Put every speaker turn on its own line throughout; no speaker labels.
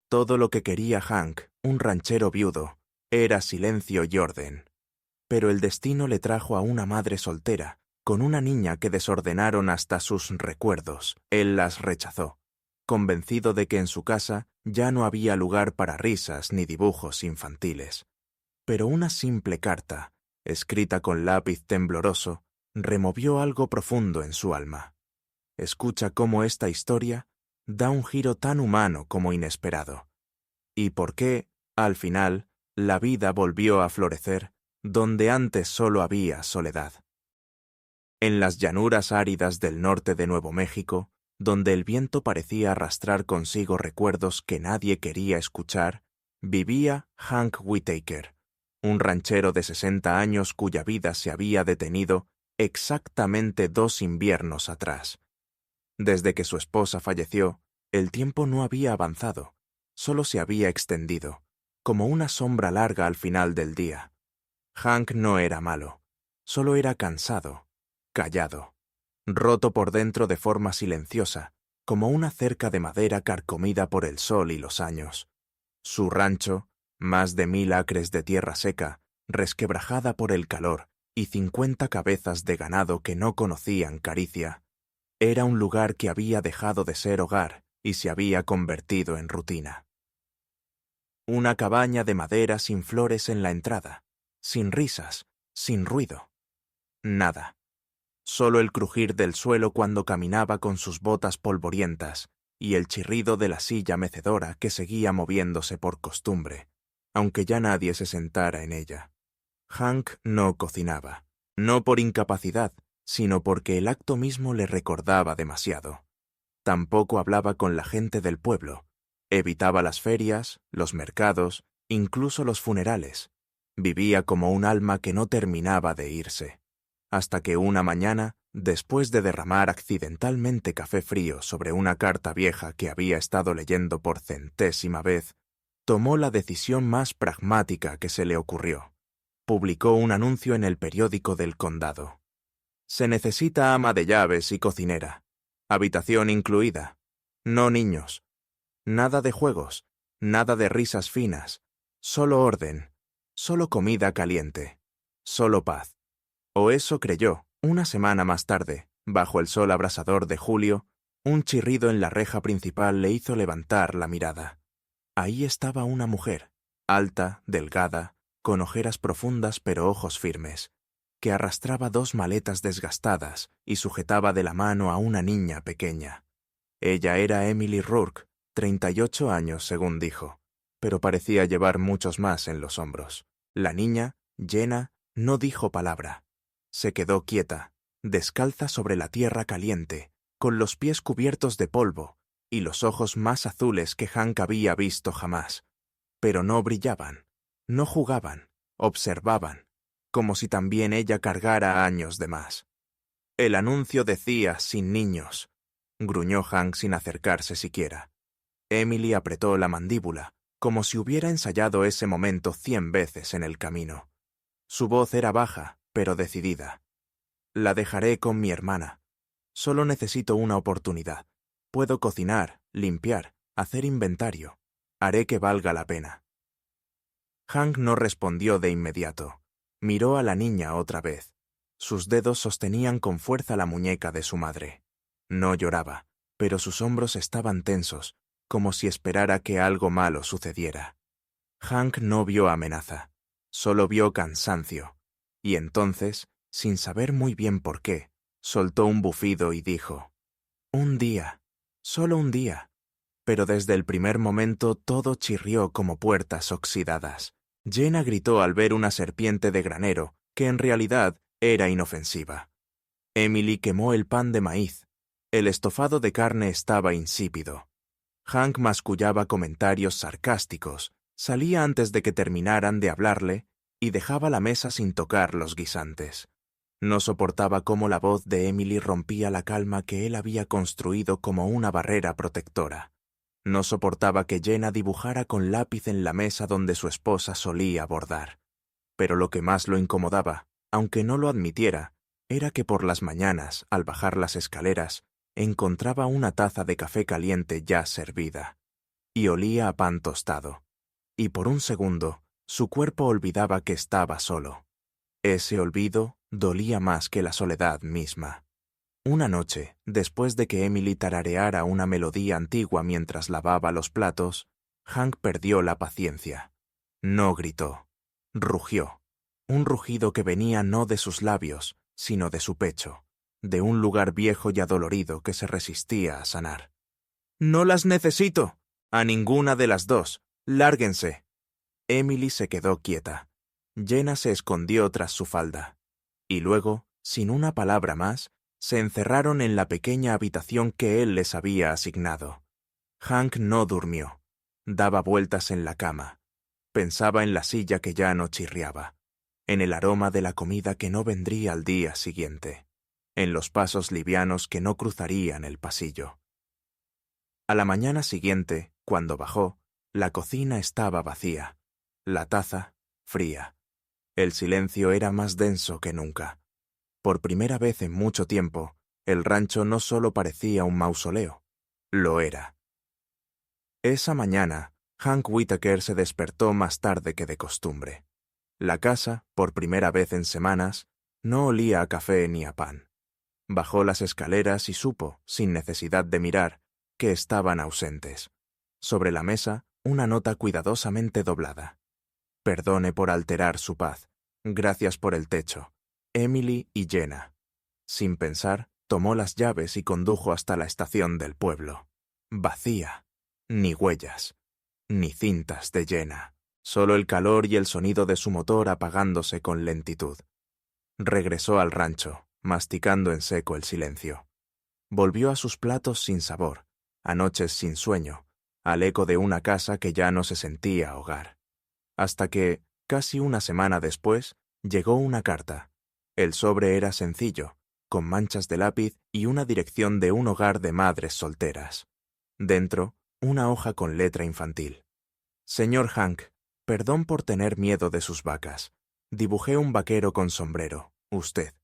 Todo lo que quería Hank, un ranchero viudo, era silencio y orden. Pero el destino le trajo a una madre soltera, con una niña que desordenaron hasta sus recuerdos. Él las rechazó, convencido de que en su casa ya no había lugar para risas ni dibujos infantiles. Pero una simple carta, escrita con lápiz tembloroso, removió algo profundo en su alma. Escucha cómo esta historia da un giro tan humano como inesperado. Y por qué, al final, la vida volvió a florecer donde antes solo había soledad. En las llanuras áridas del norte de Nuevo México, donde el viento parecía arrastrar consigo recuerdos que nadie quería escuchar, vivía Hank Whitaker, un ranchero de 60 años cuya vida se había detenido exactamente 2 inviernos atrás. Desde que su esposa falleció, el tiempo no había avanzado, solo se había extendido, como una sombra larga al final del día. Hank no era malo, solo era cansado, callado, roto por dentro de forma silenciosa, como una cerca de madera carcomida por el sol y los años. Su rancho, más de 1000 acres de tierra seca, resquebrajada por el calor, y 50 cabezas de ganado que no conocían caricia, era un lugar que había dejado de ser hogar y se había convertido en rutina. Una cabaña de madera sin flores en la entrada, sin risas, sin ruido. Nada. Solo el crujir del suelo cuando caminaba con sus botas polvorientas y el chirrido de la silla mecedora que seguía moviéndose por costumbre, aunque ya nadie se sentara en ella. Hank no cocinaba, no por incapacidad, sino porque el acto mismo le recordaba demasiado. Tampoco hablaba con la gente del pueblo. Evitaba las ferias, los mercados, incluso los funerales. Vivía como un alma que no terminaba de irse. Hasta que una mañana, después de derramar accidentalmente café frío sobre una carta vieja que había estado leyendo por 100ª vez, tomó la decisión más pragmática que se le ocurrió. Publicó un anuncio en el periódico del condado. Se necesita ama de llaves y cocinera. Habitación incluida. No niños. Nada de juegos. Nada de risas finas. Solo orden. Solo comida caliente. Solo paz. O eso creyó. Una semana más tarde, bajo el sol abrasador de julio, un chirrido en la reja principal le hizo levantar la mirada. Ahí estaba una mujer, alta, delgada, con ojeras profundas pero ojos firmes, que arrastraba 2 maletas desgastadas y sujetaba de la mano a una niña pequeña. Ella era Emily Rourke, 38 años según dijo, pero parecía llevar muchos más en los hombros. La niña, Jenna, no dijo palabra. Se quedó quieta, descalza sobre la tierra caliente, con los pies cubiertos de polvo y los ojos más azules que Hank había visto jamás. Pero no brillaban, no jugaban, observaban, como si también ella cargara años de más. El anuncio decía sin niños, gruñó Hank sin acercarse siquiera. Emily apretó la mandíbula, como si hubiera ensayado ese momento 100 veces en el camino. Su voz era baja, pero decidida. La dejaré con mi hermana. Solo necesito una oportunidad. Puedo cocinar, limpiar, hacer inventario. Haré que valga la pena. Hank no respondió de inmediato. Miró a la niña otra vez. Sus dedos sostenían con fuerza la muñeca de su madre. No lloraba, pero sus hombros estaban tensos, como si esperara que algo malo sucediera. Hank no vio amenaza, solo vio cansancio, y entonces, sin saber muy bien por qué, soltó un bufido y dijo: «Un día, solo un día». Pero desde el primer momento todo chirrió como puertas oxidadas. Jenna gritó al ver una serpiente de granero, que en realidad era inofensiva. Emily quemó el pan de maíz. El estofado de carne estaba insípido. Hank mascullaba comentarios sarcásticos, salía antes de que terminaran de hablarle y dejaba la mesa sin tocar los guisantes. No soportaba cómo la voz de Emily rompía la calma que él había construido como una barrera protectora. No soportaba que Jenna dibujara con lápiz en la mesa donde su esposa solía bordar. Pero lo que más lo incomodaba, aunque no lo admitiera, era que por las mañanas, al bajar las escaleras, encontraba una taza de café caliente ya servida. y olía a pan tostado. Y por un segundo, su cuerpo olvidaba que estaba solo. Ese olvido dolía más que la soledad misma. Una noche, después de que Emily tarareara una melodía antigua mientras lavaba los platos, Hank perdió la paciencia. No gritó. Rugió. Un rugido que venía no de sus labios, sino de su pecho, de un lugar viejo y adolorido que se resistía a sanar. «¡No las necesito! A ninguna de las dos. ¡Lárguense!». Emily se quedó quieta. Jenna se escondió tras su falda. Y luego, sin una palabra más, se encerraron en la pequeña habitación que él les había asignado. Hank no durmió. Daba vueltas en la cama. Pensaba en la silla que ya no chirriaba, en el aroma de la comida que no vendría al día siguiente, en los pasos livianos que no cruzarían el pasillo. A la mañana siguiente, cuando bajó, la cocina estaba vacía, la taza fría. El silencio era más denso que nunca. Por primera vez en mucho tiempo, el rancho no solo parecía un mausoleo, lo era. Esa mañana, Hank Whitaker se despertó más tarde que de costumbre. La casa, por primera vez en semanas, no olía a café ni a pan. Bajó las escaleras y supo, sin necesidad de mirar, que estaban ausentes. Sobre la mesa, una nota cuidadosamente doblada. «Perdone por alterar su paz. Gracias por el techo. Emily y Jenna». Sin pensar, tomó las llaves y condujo hasta la estación del pueblo. Vacía. Ni huellas. Ni cintas de Jenna. Solo el calor y el sonido de su motor apagándose con lentitud. Regresó al rancho, masticando en seco el silencio. Volvió a sus platos sin sabor, a noches sin sueño, al eco de una casa que ya no se sentía hogar. Hasta que, casi una semana después, llegó una carta. El sobre era sencillo, con manchas de lápiz y una dirección de un hogar de madres solteras. Dentro, una hoja con letra infantil. «Señor Hank, perdón por tener miedo de sus vacas. Dibujé un vaquero con sombrero, usted.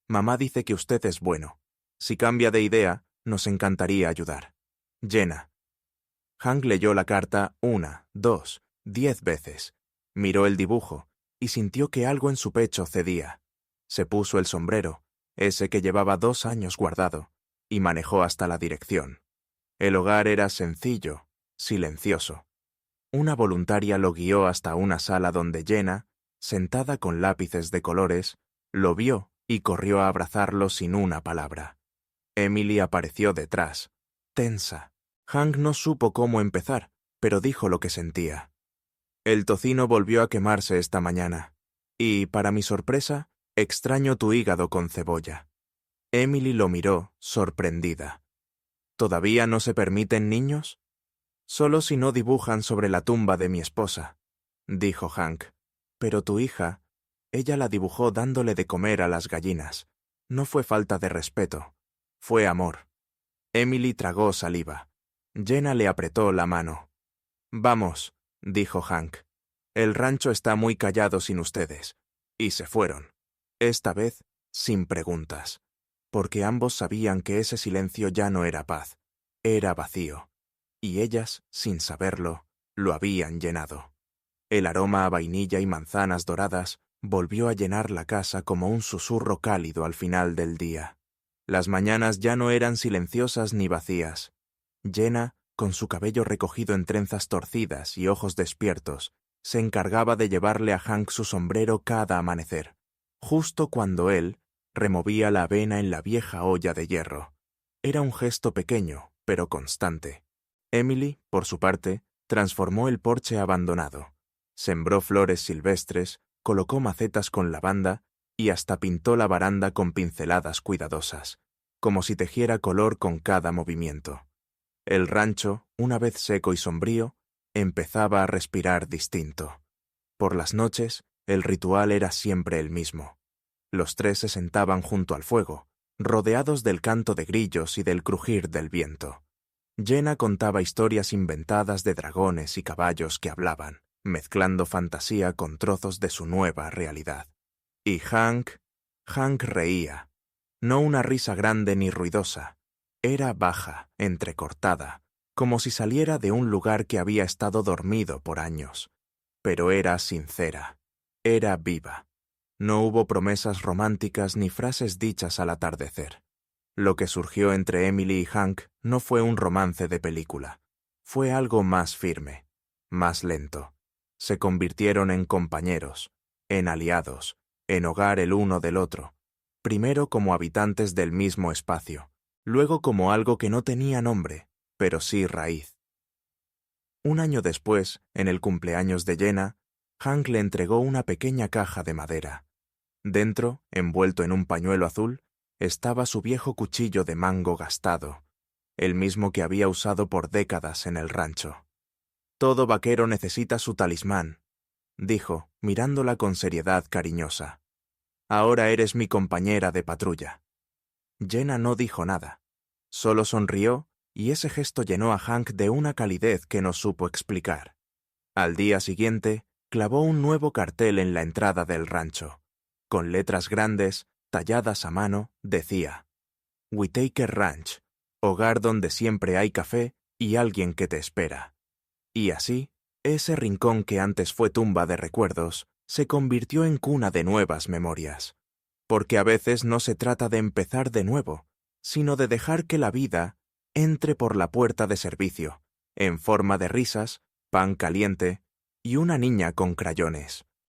Mamá dice que usted es bueno. Si cambia de idea, nos encantaría ayudar. Jenna». Hank leyó la carta 1, 2, 10 veces. Miró el dibujo y sintió que algo en su pecho cedía. Se puso el sombrero, ese que llevaba 2 años guardado, y manejó hasta la dirección. El hogar era sencillo, silencioso. Una voluntaria lo guió hasta una sala donde Jenna, sentada con lápices de colores, lo vio y corrió a abrazarlo sin una palabra. Emily apareció detrás, tensa. Hank no supo cómo empezar, pero dijo lo que sentía. «El tocino volvió a quemarse esta mañana, y, para mi sorpresa, extraño tu hígado con cebolla». Emily lo miró, sorprendida. «¿Todavía no se permiten niños?» «Solo si no dibujan sobre la tumba de mi esposa», dijo Hank. «Pero tu hija, ella la dibujó dándole de comer a las gallinas. No fue falta de respeto, fue amor». Emily tragó saliva. Jenna le apretó la mano. «Vamos», dijo Hank. «El rancho está muy callado sin ustedes». Y se fueron. Esta vez, sin preguntas. Porque ambos sabían que ese silencio ya no era paz, era vacío. Y ellas, sin saberlo, lo habían llenado. El aroma a vainilla y manzanas doradas volvió a llenar la casa como un susurro cálido al final del día. Las mañanas ya no eran silenciosas ni vacías. Jenna, con su cabello recogido en trenzas torcidas y ojos despiertos, se encargaba de llevarle a Hank su sombrero cada amanecer, justo cuando él removía la avena en la vieja olla de hierro. Era un gesto pequeño, pero constante. Emily, por su parte, transformó el porche abandonado. Sembró flores silvestres, colocó macetas con lavanda y hasta pintó la baranda con pinceladas cuidadosas, como si tejiera color con cada movimiento. El rancho, una vez seco y sombrío, empezaba a respirar distinto. Por las noches, el ritual era siempre el mismo. Los tres se sentaban junto al fuego, rodeados del canto de grillos y del crujir del viento. Jenna contaba historias inventadas de dragones y caballos que hablaban, mezclando fantasía con trozos de su nueva realidad. Y Hank reía. No una risa grande ni ruidosa. Era baja, entrecortada, como si saliera de un lugar que había estado dormido por años. Pero era sincera, era viva. No hubo promesas románticas ni frases dichas al atardecer. Lo que surgió entre Emily y Hank no fue un romance de película. Fue algo más firme, más lento. Se convirtieron en compañeros, en aliados, en hogar el uno del otro. Primero como habitantes del mismo espacio, luego como algo que no tenía nombre, pero sí raíz. Un año después, en el cumpleaños de Jenna, Hank le entregó una pequeña caja de madera. Dentro, envuelto en un pañuelo azul, estaba su viejo cuchillo de mango gastado, el mismo que había usado por décadas en el rancho. «Todo vaquero necesita su talismán», dijo, mirándola con seriedad cariñosa. «Ahora eres mi compañera de patrulla». Jenna no dijo nada. Solo sonrió, y ese gesto llenó a Hank de una calidez que no supo explicar. Al día siguiente, clavó un nuevo cartel en la entrada del rancho. Con letras grandes, talladas a mano, decía: «Whitaker Ranch, hogar donde siempre hay café y alguien que te espera». Y así, ese rincón que antes fue tumba de recuerdos, se convirtió en cuna de nuevas memorias. Porque a veces no se trata de empezar de nuevo, sino de dejar que la vida entre por la puerta de servicio, en forma de risas, pan caliente y una niña con crayones.